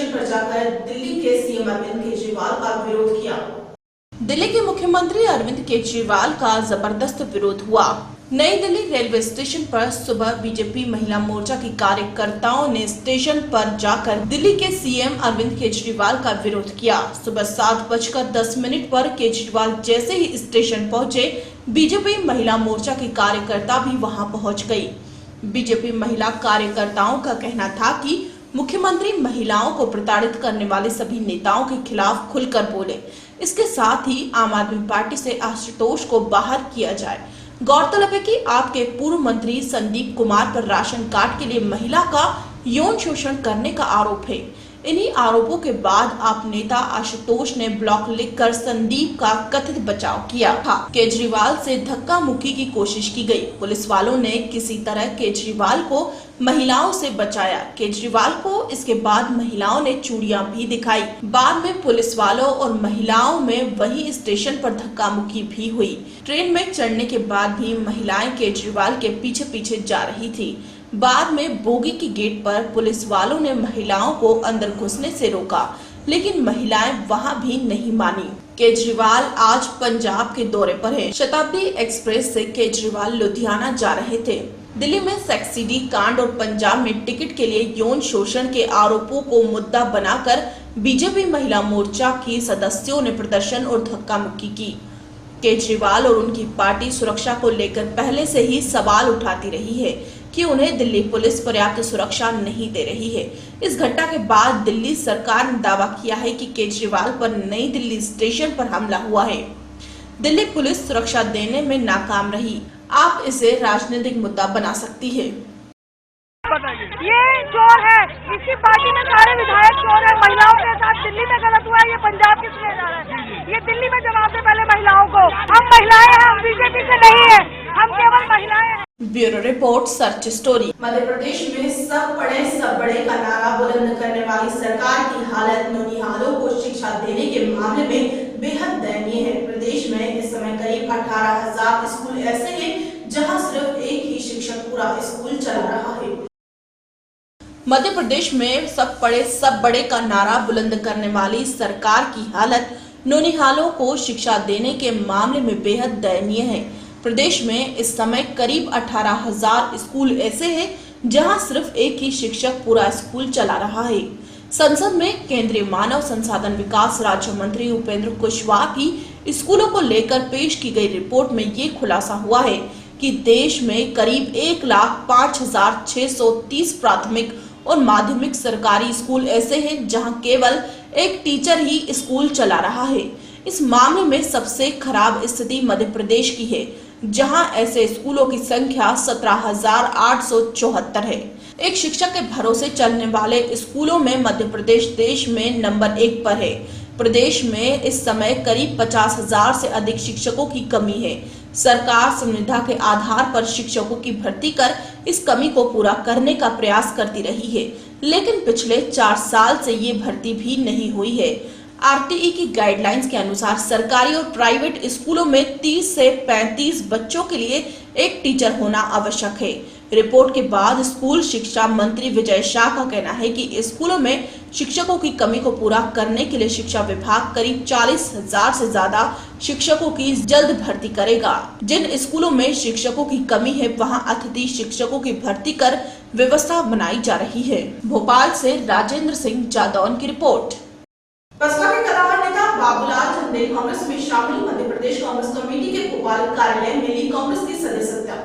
Station पर जाकर दिल्ली के सीएम अरविंद केजरीवाल का विरोध किया। दिल्ली के मुख्यमंत्री अरविंद केजरीवाल का जबरदस्त विरोध हुआ। नई दिल्ली रेलवे स्टेशन पर सुबह बीजेपी महिला मोर्चा की कार्यकर्ताओं ने स्टेशन पर जाकर दिल्ली के सीएम अरविंद केजरीवाल का विरोध किया। सुबह 7:10 पर केजरीवाल जैसे ही स्टेशन पहुंचे, बीजेपी महिला मोर्चा की कार्यकर्ता भी वहां पहुंच गई। बीजेपी महिला कार्यकर्ताओं का कहना था कि मुख्यमंत्री महिलाओं को प्रताड़ित करने वाले सभी नेताओं के खिलाफ खुलकर बोले। इसके साथ ही आम आदमी पार्टी से आशुतोष को बाहर किया जाए। गौरतलब है कि आपके पूर्व मंत्री संदीप कुमार पर राशन कार्ड के लिए महिला का यौन शोषण करने का आरोप है। इन्हीं आरोपों के बाद आप नेता आशुतोष ने ब्लॉग लिखकर संदीप का कथित बचाव किया था। केजरीवाल से धक्का मुक्की की कोशिश की गई। पुलिस वालों ने किसी तरह केजरीवाल को महिलाओं से बचाया। केजरीवाल को इसके बाद महिलाओं ने चूड़ियां भी दिखाई। बाद में पुलिस वालों और महिलाओं में वही स्टेशन पर धक्का मुक्की भी हुई। ट्रेन में चढ़ने के बाद भी महिलाएं केजरीवाल के पीछे पीछे जा रही थी। बाद में बोगी की गेट पर पुलिस वालों ने महिलाओं को अंदर घुसने से रोका, लेकिन महिलाएं वहां भी नहीं मानी। केजरीवाल आज पंजाब के दौरे पर है। शताब्दी एक्सप्रेस से केजरीवाल लुधियाना जा रहे थे। दिल्ली में सेक्सिडी कांड और पंजाब में टिकट के लिए यौन शोषण के आरोपों को मुद्दा बनाकर बीजेपी महिला मोर्चा की सदस्यों ने प्रदर्शन और धक्का मुक्की की। केजरीवाल और उनकी पार्टी सुरक्षा को लेकर पहले से ही सवाल उठाती रही है कि उन्हें दिल्ली पुलिस पर्याप्त सुरक्षा नहीं दे रही है। इस घटना के बाद दिल्ली सरकार ने दावा किया है कि केजरीवाल पर नई दिल्ली स्टेशन पर हमला हुआ है। दिल्ली पुलिस सुरक्षा देने में नाकाम रही। आप इसे राजनीतिक मुद्दा बना सकती है। ये चोर है, इसी पार्टी में सारे विधायक चोर है। महिलाओं के साथ दिल्ली में गलत हुआ है, ये पंजाब किस लिए जा रहा है? ये दिल्ली में जवाब दे पहले महिलाओं को। हम महिलाएं हैं, हम बीजेपी से नहीं है, हम केवल महिलाएं हैं। Bureau report, search story. Madhya Pradesh में सब पढ़े सब बड़े का नारा बुलंद करने वाली सरकार की हालत नौनिहालों को शिक्षा देने के मामले में बेहद दयनीय है। प्रदेश में इस समय करीब 18,000 स्कूल ऐसे हैं जहां सिर्फ एक ही शिक्षक पूरा स्कूल चला रहा है। मध्य प्रदेश में सब पढ़े सब बड़े का नारा बुलंद करने वाली सरकार की हालत नौनिहालों को शिक्षा देने के मामले में बेहद दयनीय है। प्रदेश में इस समय करीब 18,000 स्कूल ऐसे हैं जहां सिर्फ एक ही शिक्षक पूरा स्कूल चला रहा है। संसद में केंद्रीय मानव संसाधन विकास राज्य मंत्री उपेंद्र कुशवाहा की स्कूलों को लेकर पेश की गई रिपोर्ट में ये खुलासा हुआ है कि देश में करीब 1,05,630 प्राथमिक और माध्यमिक सरकारी स्कूल ऐसे हैं जहां केवल एक टीचर ही स्कूल चला रहा है। इस मामले में सबसे खराब स्थिति मध्य प्रदेश की है, जहां ऐसे स्कूलों की संख्या 17,874 है। एक शिक्षक के भरोसे चलने वाले स्कूलों में मध्य प्रदेश देश में नंबर 1 पर है। प्रदेश में इस समय करीब 50,000 से अधिक शिक्षकों की कमी है। सरकार संविदा के आधार पर शिक्षकों की भर्ती कर इस कमी को पूरा करने का प्रयास करती रही है, लेकिन पिछले 4 साल से ये भर्ती भी नहीं हुई है। आरटीई की गाइडलाइंस के अनुसार सरकारी और प्राइवेट स्कूलों में 30 से 35 बच्चों के लिए एक टीचर होना आवश्यक है। रिपोर्ट के बाद स्कूल शिक्षा मंत्री विजय शाह का कहना है कि स्कूलों में शिक्षकों की कमी को पूरा करने के लिए शिक्षा विभाग करीब 40,000 से ज्यादा शिक्षकों की जल्द भर्ती करेगा। जिन स्कूलों में शिक्षकों की कमी है वहां अतिथि शिक्षकों की भर्ती कर व्यवस्था बनाई जा रही है। भोपाल से राजेंद्र सिंह जादौन की रिपोर्ट। बसपा के कदावर नेता बाबूलाल चंदेल कांग्रेस में शामिल। मध्य प्रदेश कांग्रेस कमेटी के भोपाल कार्यालय में ली कांग्रेस की सदस्यता।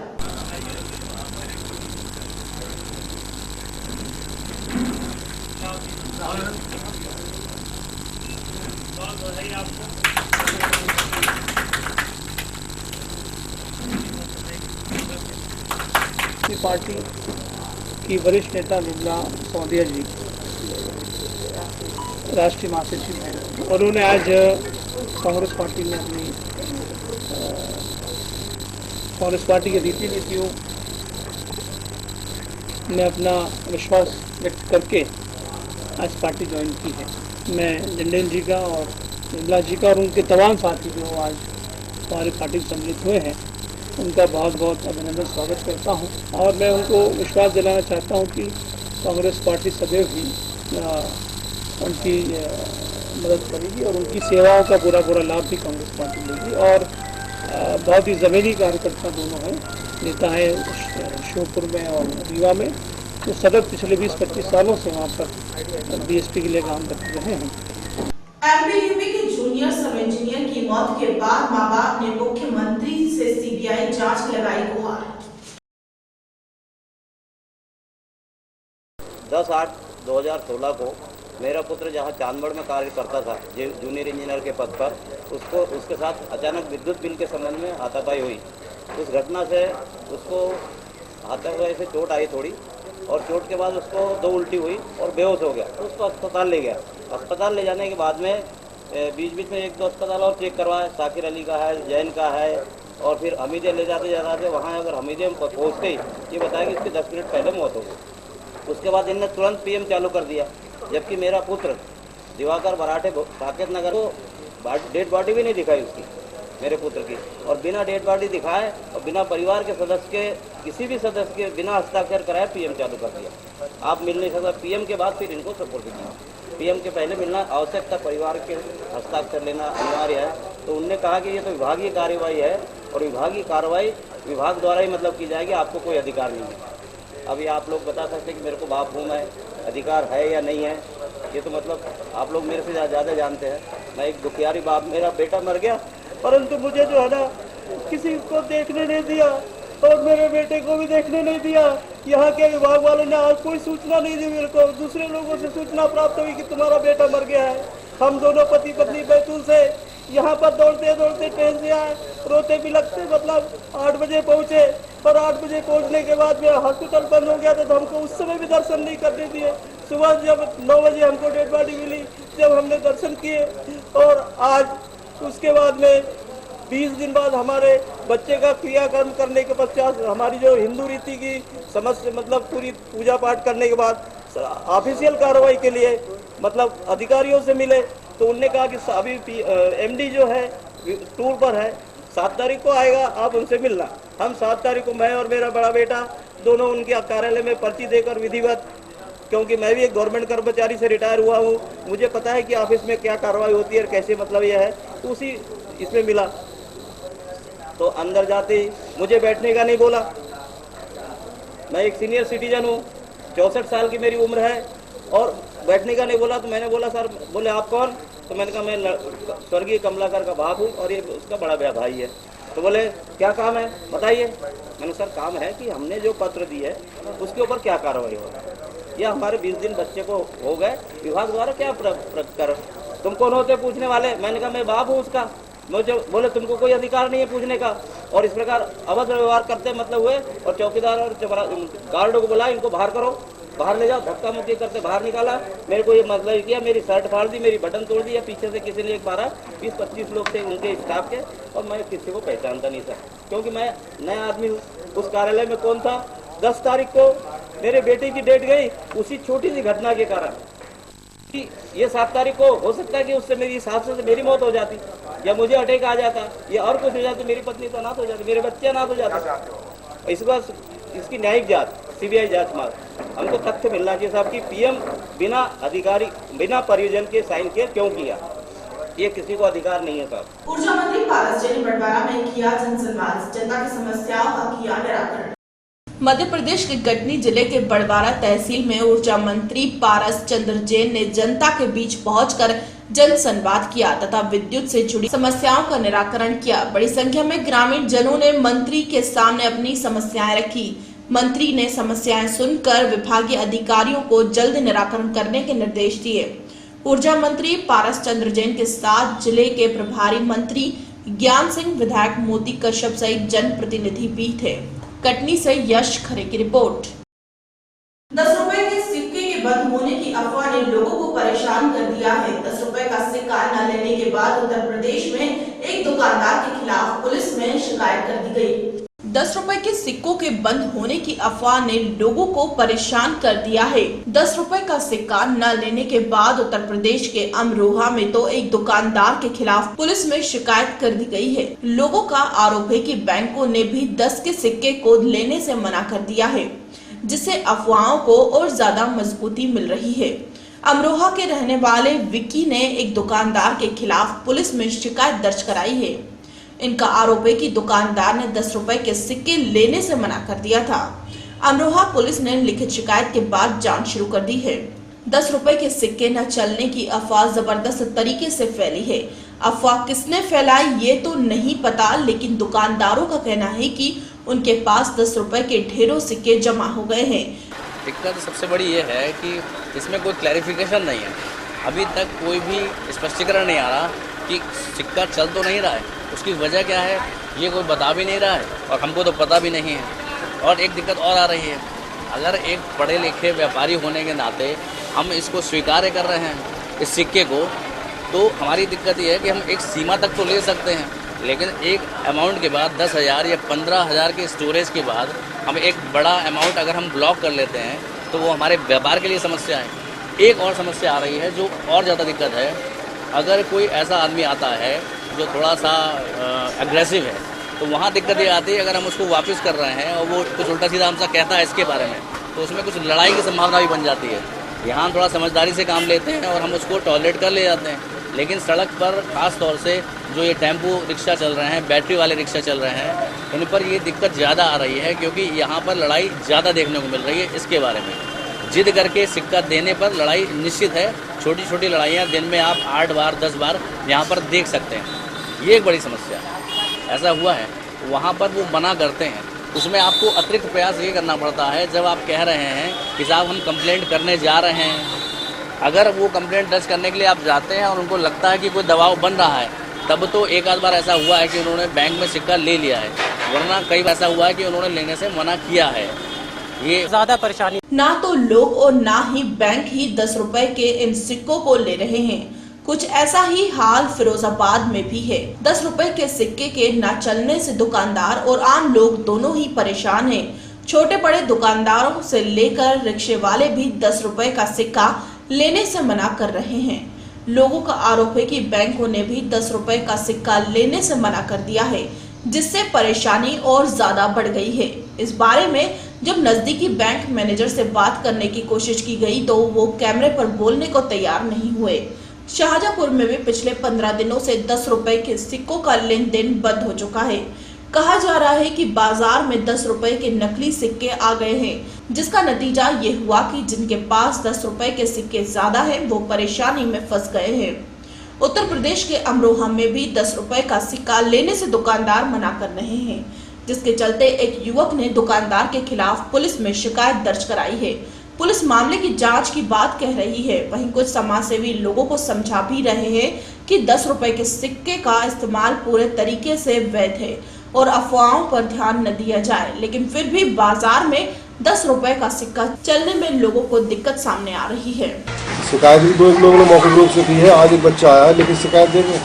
पार्टी की वरिष्ठ नेता निर्मला सौदिया जी राष्ट्रीय महासचिव हैं और उन्होंने आज कांग्रेस पार्टी में अपनी कांग्रेस पार्टी की रीति नीतियों में अपना विश्वास व्यक्त करके आज पार्टी ज्वाइन की है। मैं चंदेल जी का और निर्मला जी का और उनके तमाम साथी जो आज हमारी पार्टी में सम्मिलित हुए हैं उनका बहुत बहुत अभिनंदन स्वागत करता हूं और मैं उनको विश्वास दिलाना चाहता हूं कि कांग्रेस पार्टी सदैव ही उनकी मदद करेगी और उनकी सेवाओं का पूरा लाभ भी कांग्रेस पार्टी लेगी। और बहुत ही ज़मीनी कार्यकर्ता दोनों हैं, नेता हैं श्योपुर में और रीवा में, जो सतत पिछले 20-25 सालों से वहाँ पर बीएसपी के लिए काम करते रहे हैं। एमपीयूपी के जूनियर सब इंजीनियर की मौत के बाद मां बाप ने मुख्यमंत्री से सीबीआई जांच की लगाई गुहार। 10/8/2016 को मेरा पुत्र जहां चांदमढ़ में कार्य करता था जूनियर इंजीनियर के पद पर, उसके साथ अचानक विद्युत बिल के संबंध में हाथापाई हुई। उस घटना से उसको हाथापाई से चोट आई थोड़ी, और चोट के बाद उसको 2 उल्टी हुई और बेहोश हो गया। तो उसको अस्पताल ले गया। अस्पताल ले जाने के बाद में बीच में 1-2 अस्पताल और चेक करवाए, साकिर अली का है, जैन का है, और फिर हमीदे ले जाते वहाँ अगर हमीदे में पहुँचते ही ये बताया कि इसकी 10 मिनट पहले मौत हो गई। उसके बाद इनने तुरंत पीएम चालू कर दिया, जबकि मेरा पुत्र दिवाकर बराठे साकेत नगर को डेड बॉडी भी नहीं दिखाई उसकी, मेरे पुत्र की, और बिना डेड बॉडी दिखाए और बिना परिवार के सदस्य के किसी भी सदस्य के बिना हस्ताक्षर कराए पीएम चालू कर दिया। आप मिल नहीं सकता, पीएम के बाद फिर इनको सपोर्ट किया। पीएम के पहले मिलना आवश्यक था, परिवार के हस्ताक्षर लेना अनिवार्य है। तो उनने कहा कि ये तो विभागीय कार्रवाई है और विभागीय कार्रवाई विभाग द्वारा ही मतलब की जाएगी, आपको कोई अधिकार नहीं है। अभी आप लोग बता सकते हैं कि मेरे को बाप हूँ मैं, अधिकार है या नहीं है, ये तो मतलब आप लोग मेरे से ज़्यादा जानते हैं। मैं एक दुखियारी बाप, मेरा बेटा मर गया, परंतु मुझे जो है ना किसी को देखने नहीं दिया और मेरे बेटे को भी देखने नहीं दिया। यहाँ के विभाग वालों ने आज कोई सूचना नहीं दी मेरे को। दूसरे लोगों से सूचना प्राप्त हुई कि तुम्हारा बेटा मर गया है। हम दोनों पति पत्नी बैतूल से यहाँ पर दौड़ते दौड़ते ट्रेन से आए, रोते बिलखते, मतलब 8 बजे पहुँचे, पर 8 बजे पहुँचने के बाद मेरा हॉस्पिटल बंद हो गया था, तो हमको उस समय भी दर्शन नहीं करने दिए। सुबह जब 9 बजे हमको डेड बॉडी मिली, जब हमने दर्शन किए, और आज उसके बाद में 20 दिन बाद हमारे बच्चे का क्रियाकर्म करने के पश्चात हमारी जो हिंदू रीति की समझ से मतलब पूरी पूजा पाठ करने के बाद ऑफिशियल कार्रवाई के लिए मतलब अधिकारियों से मिले, तो उनने कहा कि अभी एमडी जो है टूर पर है, 7 तारीख को आएगा, आप उनसे मिलना। हम 7 तारीख को मैं और मेरा बड़ा बेटा दोनों उनके कार्यालय में पर्ची देकर विधिवत, क्योंकि मैं भी एक गवर्नमेंट कर्मचारी से रिटायर हुआ हूँ, मुझे पता है कि ऑफिस में क्या कार्रवाई होती है और कैसे मतलब यह है, तो उसी इसमें मिला। तो अंदर जाते ही मुझे बैठने का नहीं बोला। मैं एक सीनियर सिटीजन हूँ, 64 साल की मेरी उम्र है, और बैठने का नहीं बोला। तो मैंने बोला सर, बोले आप कौन? तो मैंने कहा मैं स्वर्गीय कमलाकर का बाप हूँ और ये उसका बड़ा भाई है। तो बोले क्या काम है बताइए। मैंने सर काम है कि हमने जो पत्र दी है उसके ऊपर क्या कार्रवाई होगा, या हमारे 20 दिन बच्चे को हो गए, विभाग द्वारा क्या कर, तुम कौन होते पूछने वाले? मैंने कहा मैं बाप हूँ उसका। मुझे बोले तुमको कोई अधिकार नहीं है पूछने का, और इस प्रकार अभद्र व्यवहार करते मतलब हुए, और चौकीदार और गार्डों को बोला इनको बाहर करो, बाहर ले जाओ, धक्का मुक्की करते बाहर निकाला। मेरे को ये मतलब किया, मेरी शर्ट फाड़ दी, मेरी बटन तोड़ दिया, पीछे से किसी ने 20-25 लोग थे उनके स्टाफ के, और मैं किसी को पहचानता नहीं था क्योंकि मैं नया आदमी हूँ। उस कार्यालय में कौन था? 10 तारीख को मेरे बेटे की डेट गई उसी छोटी सी घटना के कारण कि ये 7 तारीख को हो सकता है कि उससे मेरी हिसाब से मेरी मौत हो जाती, या मुझे अटैक आ जाता, या और कुछ हो जाता, मेरी पत्नी तो अनाथ हो जाती, मेरे बच्चे अनाथ हो जाते। इस बार इसकी न्यायिक जांच, सीबीआई जांच मांग, हमको तथ्य मिलना चाहिए साहब कि पीएम बिना अधिकारी बिना परियोजन के साइन किए क्यों किया, ये किसी को अधिकार नहीं है साहब। ऊर्जा मंत्री पारस जैन ने बड़वारा में किया जनसंवाद, जनता की समस्याओं का किया निराकरण। मध्य प्रदेश के कटनी जिले के बड़वारा तहसील में ऊर्जा मंत्री पारस चंद्र जैन ने जनता के बीच पहुंचकर जन संवाद किया तथा विद्युत से जुड़ी समस्याओं का निराकरण किया। बड़ी संख्या में ग्रामीण जनों ने मंत्री के सामने अपनी समस्याएं रखी। मंत्री ने समस्याएं सुनकर विभागीय अधिकारियों को जल्द निराकरण करने के निर्देश दिए। ऊर्जा मंत्री पारस चंद्र जैन के साथ जिले के प्रभारी मंत्री ज्ञान सिंह, विधायक मोती कश्यप सहित जनप्रतिनिधि भी थे। कटनी से यश खरे की रिपोर्ट। 10 रुपए के सिक्के के बंद होने की अफवाह ने लोगों को परेशान कर दिया है। 10 रुपए का सिक्का न लेने के बाद उत्तर प्रदेश में एक दुकानदार के खिलाफ पुलिस में शिकायत कर दी गई। 10 रुपए के सिक्कों के बंद होने की अफवाह ने लोगों को परेशान कर दिया है। 10 रुपए का सिक्का न लेने के बाद उत्तर प्रदेश के अमरोहा में तो एक दुकानदार के खिलाफ पुलिस में शिकायत कर दी गई है। लोगों का आरोप है कि बैंकों ने भी 10 के सिक्के को लेने से मना कर दिया है, जिससे अफवाहों को और ज्यादा मजबूती मिल रही है। अमरोहा के रहने वाले विक्की ने एक दुकानदार के खिलाफ पुलिस में शिकायत दर्ज कराई है। इनका आरोप है कि दुकानदार ने 10 रुपए के सिक्के लेने से मना कर दिया था। अमरोहा पुलिस ने लिखित शिकायत के बाद जांच शुरू कर दी है। 10 रुपए के सिक्के न चलने की अफवाह जबरदस्त तरीके से फैली है। अफवाह किसने फैलाई ये तो नहीं पता, लेकिन दुकानदारों का कहना है कि उनके पास 10 रुपए के ढेरों सिक्के जमा हो गए हैं। दिक्कत सबसे बड़ी ये है कि इसमें कोई क्लैरिफिकेशन नहीं है। अभी तक कोई भी स्पष्टीकरण नहीं आ रहा कि सिक्का चल तो नहीं रहा है, उसकी वजह क्या है ये कोई बता भी नहीं रहा है और हमको तो पता भी नहीं है। और एक दिक्कत और आ रही है, अगर एक पढ़े लिखे व्यापारी होने के नाते हम इसको स्वीकार कर रहे हैं इस सिक्के को, तो हमारी दिक्कत ये है कि हम एक सीमा तक तो ले सकते हैं, लेकिन एक अमाउंट के बाद 10,000 या 15,000 के स्टोरेज के बाद हम एक बड़ा अमाउंट अगर हम ब्लॉक कर लेते हैं तो वो हमारे व्यापार के लिए समस्या है। एक और समस्या आ रही है जो और ज़्यादा दिक्कत है, अगर कोई ऐसा आदमी आता है जो थोड़ा सा एग्रेसिव है तो वहाँ दिक्कत ये आती है, अगर हम उसको वापस कर रहे हैं और वो कुछ उल्टा सीधा हमसे कहता है इसके बारे में, तो उसमें कुछ लड़ाई की संभावना भी बन जाती है। यहाँ थोड़ा समझदारी से काम लेते हैं और हम उसको टॉलरेट कर ले जाते हैं, लेकिन सड़क पर ख़ास तौर से जो ये टेम्पो रिक्शा चल रहे हैं, बैटरी वाले रिक्शा चल रहे हैं, इन पर ये दिक्कत ज़्यादा आ रही है क्योंकि यहाँ पर लड़ाई ज़्यादा देखने को मिल रही है। इसके बारे में जिद करके सिक्का देने पर लड़ाई निश्चित है। छोटी छोटी लड़ाइयाँ दिन में आप 8 बार 10 बार यहाँ पर देख सकते हैं। ये एक बड़ी समस्या है। ऐसा हुआ है वहाँ पर वो मना करते हैं, उसमें आपको अतिरिक्त प्रयास ये करना पड़ता है। जब आप कह रहे हैं कि साहब हम कंप्लेंट करने जा रहे हैं, अगर वो कंप्लेंट दर्ज करने के लिए आप जाते हैं और उनको लगता है कि कोई दबाव बन रहा है, तब तो एक आध बार ऐसा हुआ है कि उन्होंने बैंक में सिक्का ले लिया है, वरना कई बार ऐसा हुआ है कि उन्होंने लेने से मना किया है। ये ज़्यादा परेशानी। ना तो लोग और ना ही बैंक ही 10 रुपए के इन सिक्कों को ले रहे हैं। कुछ ऐसा ही हाल फिरोजाबाद में भी है। 10 रुपए के सिक्के के न चलने से दुकानदार और आम लोग दोनों ही परेशान हैं। छोटे बड़े दुकानदारों से लेकर रिक्शे वाले भी 10 रुपए का सिक्का लेने से मना कर रहे हैं। लोगों का आरोप है कि बैंकों ने भी 10 रुपए का सिक्का लेने से मना कर दिया है, जिससे परेशानी और ज्यादा बढ़ गई है। इस बारे में जब नजदीकी बैंक मैनेजर से बात करने की कोशिश की गई तो वो कैमरे पर बोलने को तैयार नहीं हुए। शाहजहांपुर में भी पिछले 15 दिनों से 10 रुपए के सिक्कों का लेन देन बंद हो चुका है। कहा जा रहा है कि बाजार में 10 रुपए के नकली सिक्के आ गए हैं, जिसका नतीजा ये हुआ कि जिनके पास 10 रुपए के सिक्के ज्यादा हैं, वो परेशानी में फंस गए हैं। उत्तर प्रदेश के अमरोहा में भी 10 रुपए का सिक्का लेने से दुकानदार मना कर रहे हैं, जिसके चलते एक युवक ने दुकानदार के खिलाफ पुलिस में शिकायत दर्ज कराई है। पुलिस मामले की जांच की बात कह रही है। वहीं कुछ समाजसेवी लोगों को समझा भी रहे हैं कि 10 रुपए के सिक्के का इस्तेमाल पूरे तरीके से वैध है और अफवाहों पर ध्यान न दिया जाए, लेकिन फिर भी बाजार में 10 रुपए का सिक्का चलने में लोगों को दिक्कत सामने आ रही है। शिकायत भी 2 लोगों ने मौखिक रूप से की है। आज एक बच्चा आया है लेकिन शिकायत दे रहे,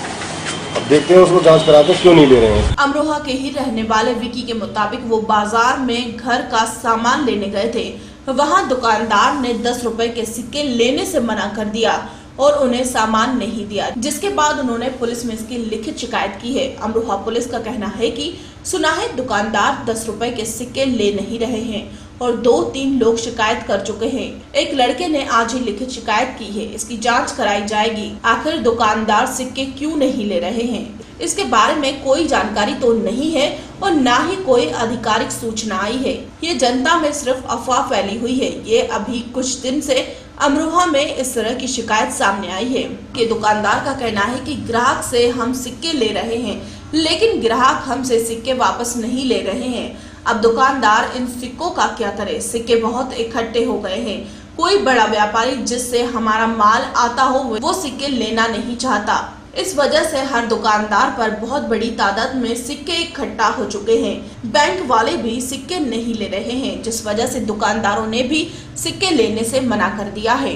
अब देखते हैं उसको जांच कराते क्यों नहीं ले रहे हैं। अमरोहा के ही रहने वाले विकी के मुताबिक वो बाजार में घर का सामान लेने गए थे। वहां दुकानदार ने 10 रुपए के सिक्के लेने से मना कर दिया और उन्हें सामान नहीं दिया, जिसके बाद उन्होंने पुलिस में इसकी लिखित शिकायत की है। अमरोहा पुलिस का कहना है कि सुनाहे दुकानदार 10 रुपए के सिक्के ले नहीं रहे हैं और 2-3 लोग शिकायत कर चुके हैं। एक लड़के ने आज ही लिखित शिकायत की है। इसकी जांच कराई जाएगी। आखिर दुकानदार सिक्के क्यों नहीं ले रहे हैं, इसके बारे में कोई जानकारी तो नहीं है और ना ही कोई आधिकारिक सूचना आई है। ये जनता में सिर्फ अफवाह फैली हुई है। ये अभी कुछ दिन से अमरोहा में इस तरह की शिकायत सामने आई है कि दुकानदार का कहना है कि ग्राहक से हम सिक्के ले रहे हैं, लेकिन ग्राहक हमसे सिक्के वापस नहीं ले रहे हैं। अब दुकानदार इन सिक्कों का क्या करे? सिक्के बहुत इकट्ठे हो गए हैं। कोई बड़ा व्यापारी जिससे हमारा माल आता हो वो सिक्के लेना नहीं चाहता। इस वजह से हर दुकानदार पर बहुत बड़ी तादाद में सिक्के इकट्ठा हो चुके हैं। बैंक वाले भी सिक्के नहीं ले रहे हैं, जिस वजह से दुकानदारों ने भी सिक्के लेने से मना कर दिया है।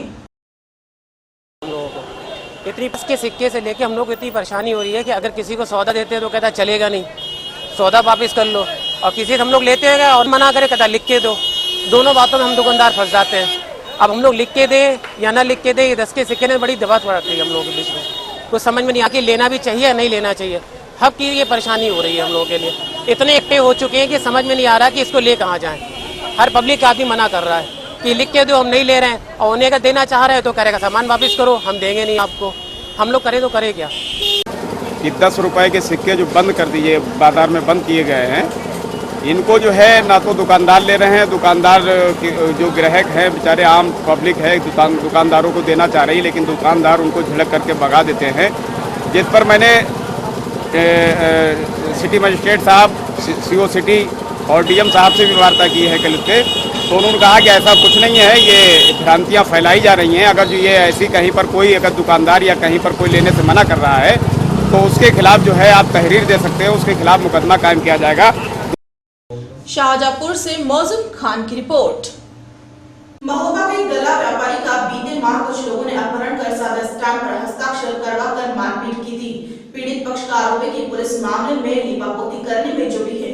इतनी के सिक्के से लेके हम लोग को इतनी परेशानी हो रही है कि अगर किसी को सौदा देते हैं तो कहता चलेगा नहीं, सौदा वापस कर लो, और किसी से हम लोग लेते हैं और मना करे कहता लिख के दो। दोनों बातों में हम दुकानदार फंस जाते हैं। अब हम लोग लिख के दें या ना लिख के दें, ये 10 के सिक्के ने बड़ी दबाव पड़ रही है हम लोगों के बीच में। कुछ समझ में नहीं आके लेना भी चाहिए या नहीं लेना चाहिए। हब की ये परेशानी हो रही है हम लोगों के लिए। इतने इकट्ठे हो चुके हैं कि समझ में नहीं आ रहा कि इसको ले कहाँ जाएं। हर पब्लिक आदमी मना कर रहा है। कि लिख के दो, हम नहीं ले रहे हैं, और उन्हें अगर देना चाह रहे हैं तो करेगा सामान वापस करो, हम देंगे नहीं आपको। हम लोग करें तो करें क्या? कि 10 रुपए के सिक्के जो बंद कर दिए, बाजार में बंद किए गए हैं, इनको जो है ना तो दुकानदार ले रहे हैं, दुकानदार जो ग्राहक हैं बेचारे आम पब्लिक है दुकानदारों को देना चाह रही है, लेकिन दुकानदार उनको झिड़क करके भगा देते हैं। जिस पर मैंने सिटी मजिस्ट्रेट साहब, CO सिटी और DM साहब से भी वार्ता की है कल से, तो उन्होंने कहा कि ऐसा कुछ नहीं है, ये भ्रांतियाँ फैलाई जा रही हैं। अगर जो ये ऐसी कहीं पर कोई अगर दुकानदार या कहीं पर कोई लेने से मना कर रहा है तो उसके खिलाफ जो है आप तहरीर दे सकते हैं, उसके खिलाफ मुकदमा कायम किया जाएगा। शाहजहांपुर से मौजूम खान की रिपोर्ट। महोबा के गला व्यापारी का बीते माह कुछ लोगों ने अपहरण कर सादा स्टैंप पर हस्ताक्षर करवाकर मारपीट की थी। पीड़ित पक्ष का आरोप है कि पुलिस मामले में लीपापोती करने में जुटी है।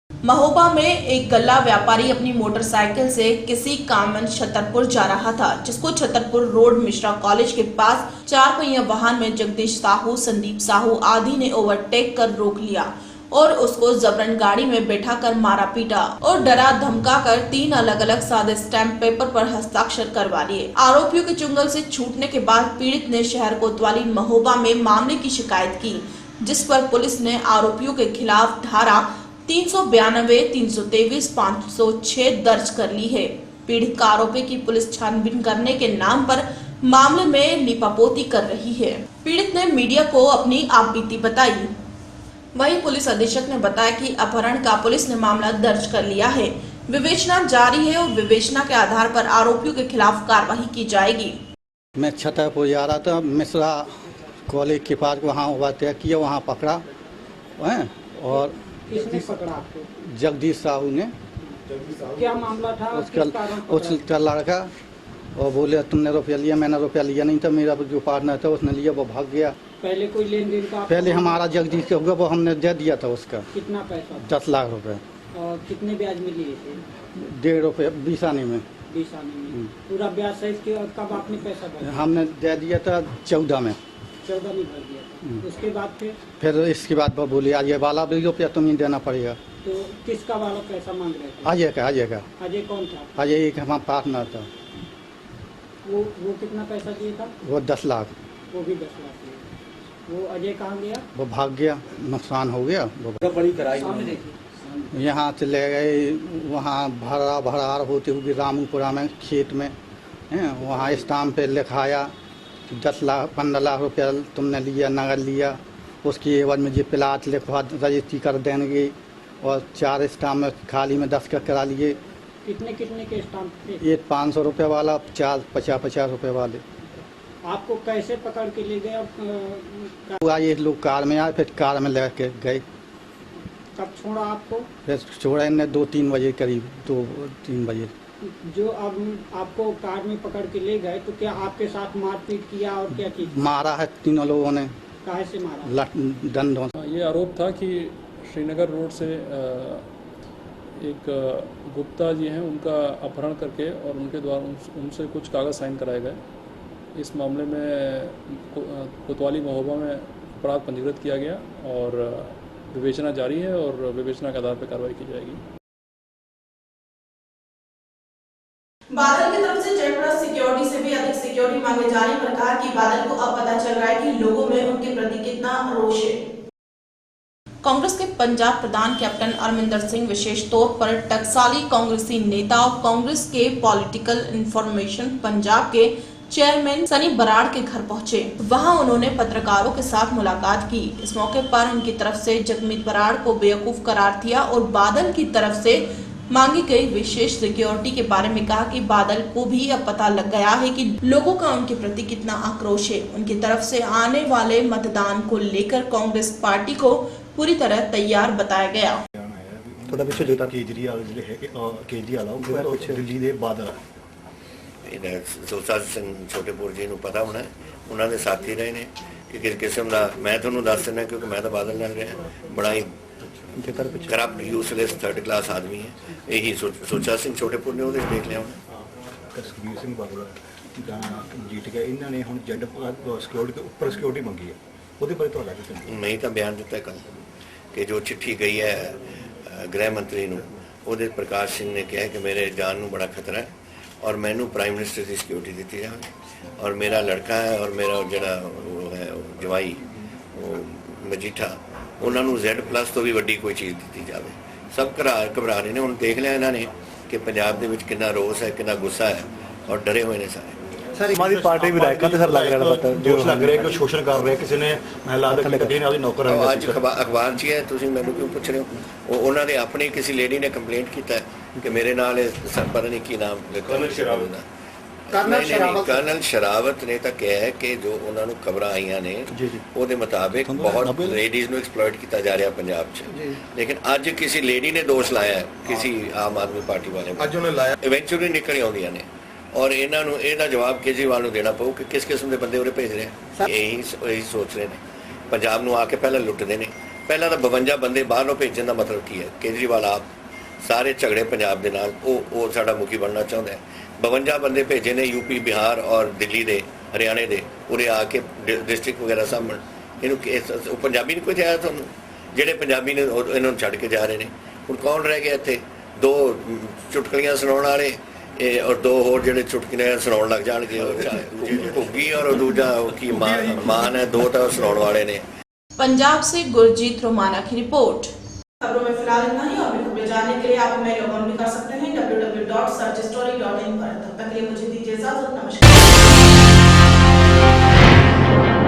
महोबा में एक गल्ला व्यापारी अपनी मोटरसाइकिल से किसी कामन छतरपुर जा रहा था, जिसको छतरपुर रोड मिश्रा कॉलेज के पास 4 पहिया वाहन में जगदीश साहू, संदीप साहू आदि ने ओवरटेक कर रोक लिया और उसको जबरन गाड़ी में बैठाकर मारा पीटा और डरा धमका कर 3 अलग अलग सादे स्टैंप पेपर पर हस्ताक्षर करवा लिए। आरोपियों के चुंगल से छूटने के बाद पीड़ित ने शहर कोतवाली महोबा में मामले की शिकायत की, जिस पर पुलिस ने आरोपियों के खिलाफ धारा 392, 323, 506 दर्ज कर ली है। पीड़ित का आरोप है कि पुलिस छानबीन करने के नाम पर मामले में लीपापोती कर रही है। पीड़ित ने मीडिया को अपनी आपबीती बताई। वहीं पुलिस अधीक्षक ने बताया कि अपहरण का पुलिस ने मामला दर्ज कर लिया है, विवेचना जारी है और विवेचना के आधार पर आरोपियों के खिलाफ कार्रवाई की जाएगी। मैं छतरपुर जा रहा था, मिश्रा कॉलेज के पास वहाँ ओवरटेक किया, वहाँ पकड़ा है। और किसने पकड़ा आपको? जगदीश साहू ने। क्या मामला था? उसका लड़का, और बोले तुमने रुपया लिया, मैंने रुपया लिया नहीं था, मेरा जो पार्टनर था उसने लिया, वो भाग गया। पहले कोई लेन देन का? पहले हमारा जगदीश का होगा, वो हमने दे दिया था उसका। कितना पैसा? 10 लाख रुपए। और कितने ब्याज में लिए थे? 1.5 रुपये 20 आने में। 20 आने में पूरा ब्याज सहित के? और कब आपने पैसा भरा? हमने दे दिया था 14 में। 14 में भर दिया था। उसके बाद फिर इसके बाद वो बोले आज ये वाला भी रुपया तुम्हें देना पड़ेगा। तो किसका वाला पैसा मांग रहे थे? अजय का। अजय कौन था? अजय एक हमारा पार्टनर था। वो कितना पैसा दिए था? वो 10 लाख। वो भी 10 लाख दिए। वो अजय कहाँ गया? वो भाग गया, नुकसान हो गया। वो बड़ी कराई यहाँ से ले गए, वहाँ भरार होते हुए रामपुरा में खेत में हैं, वहाँ स्टाम्प पे लिखाया 10 लाख 15 लाख रुपया तुमने लिया, नगद लिया। उसकी एवज में ये प्लाट लिखवा रजिस्ट्री कर देंगे, और 4 स्टाम्प में खाली में 10 का करा लिए। कितने के स्टाम्प थे? एक 500 रुपये वाला, 4 50 रुपये वाले। आपको कैसे पकड़ के ले गए? ये लोग कार में आए, फिर कार में लेके गए। कब छोड़ा आपको? फिर छोड़ा इन्हें 2-3 बजे करीब, 2-3 बजे। जो अब आपको कार में पकड़ के ले गए तो क्या आपके साथ मारपीट किया और क्या चीज? मारा है तीनों लोगों ने। काहे से मारा? दंडों। ये आरोप था कि श्रीनगर रोड से एक गुप्ता जी हैं, उनका अपहरण करके और उनके द्वारा उनसे कुछ कागज़ साइन कराए गए। इस मामले में कोतवाली महोबा में अपराध पंजीकृत किया गया और विवेचना जारी है और विवेचना के आधार पर कार्रवाई की जाएगी। बादल की तरफ से जेड+ सिक्योरिटी से भी अधिक सिक्योरिटी मांगे जाने पर कहा कि बादल को अब पता चल रहा है कि लोगों में उनके प्रति कितना रोष है। कांग्रेस के पंजाब प्रधान कैप्टन अमरिंदर सिंह विशेष तौर पर टकसाली कांग्रेसी नेता और कांग्रेस के पॉलिटिकल इंफॉर्मेशन पंजाब के चेयरमैन सनी बराड़ के घर पहुंचे। वहां उन्होंने पत्रकारों के साथ मुलाकात की। इस मौके पर उनकी तरफ से जगमीत बराड़ को बेवकूफ करार दिया और बादल की तरफ से मांगी गई विशेष सिक्योरिटी के बारे में कहा कि बादल को भी अब पता लग गया है कि लोगों का उनके प्रति कितना आक्रोश है। उनकी तरफ से आने वाले मतदान को लेकर कांग्रेस पार्टी को पूरी तरह तैयार बताया गया। थोड़ा पीछे जो केजरीवाल दिल्ली दे बादल सुचा सिंह छोटेपुर जी पता होना है, उन्होंने साथी रहे ने कि किस किस्म का मैं थोड़ा दस देना, क्योंकि मैं तो बादल नाल रहा, बड़ा ही करप्ट यूजलेस 3rd क्लास आदमी है। यही सुचा सिंह छोटेपुर ने उहदे देख लिया होना। सुखबीर सिंह बादल जीत गए, इन्होंने हुण जेड सिक्योरिटी के उपर सिक्योरिटी मंगी है, ਉਹਦੇ ਬਾਰੇ ਤੁਹਾਡਾ ਕੀ? नहीं तो बयान दिता कल कि जो चिट्ठी गई है गृह मंत्री नूं ਉਹਦੇ ਪ੍ਰਕਾਸ਼ ਸਿੰਘ ਨੇ ਕਿਹਾ ਕਿ ਮੇਰੇ ਜਾਨ ਨੂੰ ਬੜਾ ਖਤਰਾ ਹੈ ਔਰ ਮੈਨੂੰ ਪ੍ਰਾਈਮ ਮਿਨਿਸਟਰ ਦੀ ਸਿਕਿਉਰਿਟੀ ਦਿੱਤੀ ਜਾਵੇ ਔਰ ਮੇਰਾ ਲੜਕਾ ਹੈ ਔਰ ਮੇਰਾ ਜਿਹੜਾ ਉਹ ਹੈ ਜਵਾਈ ਉਹ ਮਜੀਠਾ ਉਹਨਾਂ ਨੂੰ Z+ ਤੋਂ ਵੀ ਵੱਡੀ ਕੋਈ ਚੀਜ਼ ਦਿੱਤੀ ਜਾਵੇ। ਸਭ ਘਬਰਾ ਰਹੇ ਨੇ। ਹੁਣ ਦੇਖ ਲਿਆ ਇਹਨਾਂ ਨੇ ਕਿ ਪੰਜਾਬ ਦੇ ਵਿੱਚ ਕਿੰਨਾ ਰੋਸ ਹੈ, ਕਿੰਨਾ ਗੁੱਸਾ ਹੈ ਔਰ ਡਰੇ ਹੋਏ ਨੇ ਸਾਰੇ। हमारी पार्टी विधायकों से सर लग रहा है दोष लग रहा है कि शोषण कर रहे किसी ने महिला नौकर ਅੱਜ ਅਖਬਾਰ 'ਚ ਹੈ, ਤੁਸੀਂ ਮੈਨੂੰ ਕਿਉਂ ਪੁੱਛ ਰਹੇ ਹੋ? ਉਹਨਾਂ ਨੇ ਆਪਣੀ ਕਿਸੇ ਲੇਡੀ ਨੇ ਕੰਪਲੇਂਟ ਕੀਤਾ ਕਿ ਮੇਰੇ ਨਾਲ ਪਤਾ ਨਹੀਂ ਕੀ ਨਾਮ ਕਰਨਲ ਸ਼ਰਾਵਤ ਨੇ ਤਾਂ ਕਿਹਾ ਹੈ ਕਿ ਜੋ ਉਹਨਾਂ ਨੂੰ ਖਬਰਾਂ ਆਈਆਂ ਨੇ ਉਹਦੇ ਮੁਤਾਬਿਕ ਬਹੁਤ ਲੇਡੀਜ਼ ਨੂੰ ਐਕਸਪਲੋਇਟ ਕੀਤਾ ਜਾ ਰਿਹਾ ਪੰਜਾਬ 'ਚ। ਲੇਕਿਨ ਅੱਜ ਕਿਸੇ ਲੇਡੀ ਨੇ ਦੋਸ਼ ਲਾਇਆ ਕਿਸੇ ਆਮ ਆਦਮੀ ਪਾਰਟੀ ਵਾਲੇ ਅੱਜ ਉਹਨੇ ਲਾਇਆ ਇਵੈਂਚੁਅਲੀ ਨਿਕਲ ਆਉਂਦੀਆਂ ਨੇ ਔਰ ਇਹਨਾਂ ਨੂੰ ਇਹਦਾ ਜਵਾਬ ਕੇਜਰੀਵਾਲ ਨੂੰ ਦੇਣਾ ਪਊ ਕਿ ਕਿਸ ਕਿਸਮ ਦੇ ਬੰਦੇ ਉਰੇ ਭੇਜ ਰਹੇ ਆ। ਇਹੀ ਸੋਚ ਰਹੇ ਨੇ। ਪੰਜਾਬ ਨੂੰ ਆ ਕੇ ਪਹਿਲਾਂ ਲੁੱਟਦੇ ਨੇ। ਪਹਿਲਾਂ ਤਾਂ 52 ਬੰਦੇ ਬਾਹਰੋਂ ਭੇਜਣ ਦਾ ਮਤਲਬ ਕੀ ਹੈ? ਕੇਜਰੀਵਾਲ ਆਪ ਸਾਰੇ ਝਗੜੇ ਪੰਜਾਬ ਦੇ ਨਾਲ ਉਹ ਸਾਡਾ ਮੁਖੀ ਬਣਨਾ ਚਾਹੁੰਦਾ ਹੈ। 52 ਬੰਦੇ ਭੇਜੇ ਨੇ ਯੂਪੀ, ਬਿਹਾਰ ਔਰ ਦਿੱਲੀ ਦੇ, ਹਰਿਆਣੇ ਦੇ, ਉਰੇ ਆ ਕੇ ਡਿਸਟ੍ਰਿਕਟ ਵਗੈਰਾ ਸਾਹਮਣ। ਇਹਨੂੰ ਪੰਜਾਬੀ ਨਹੀਂ ਕੋਈ ਆਇਆ ਤੁਹਾਨੂੰ? ਜਿਹੜੇ ਪੰਜਾਬੀ ਨੇ ਇਹਨਾਂ ਨੂੰ ਛੱਡ ਕੇ ਜਾ ਰਹੇ ਨੇ। ਹੁਣ ਕੌਣ ਰਹਿ ਗਿਆ ਇੱਥੇ? 2 ਚੁਟਕਲੀਆਂ ਸੁਣਾਉਣ ਵਾਲੇ और 2 ਹੋਰ ਜਿਹੜੇ ਚੁਟਕਲੇ ਸੁਣਾਉਣ ਲੱਗ ਜਾਣਗੇ। ਘੁੱਗੀ ਔਰ ਦੂਜਾ ਕੀ ਮਾਨ ਹੈ, 2 ਤਾਂ ਸੁਣਾਉਣ ਵਾਲੇ ਨੇ। पंजाब से गुरजीत रोमाना की रिपोर्ट। खबरों में फिलहाल इतना ही और भी खबरें जानने के लिए आप हमें लॉग ऑन भी कर सकते हैं www.searchstory.in पर। तब तक के लिए मुझे दीजिए इजाजत। नमस्कार।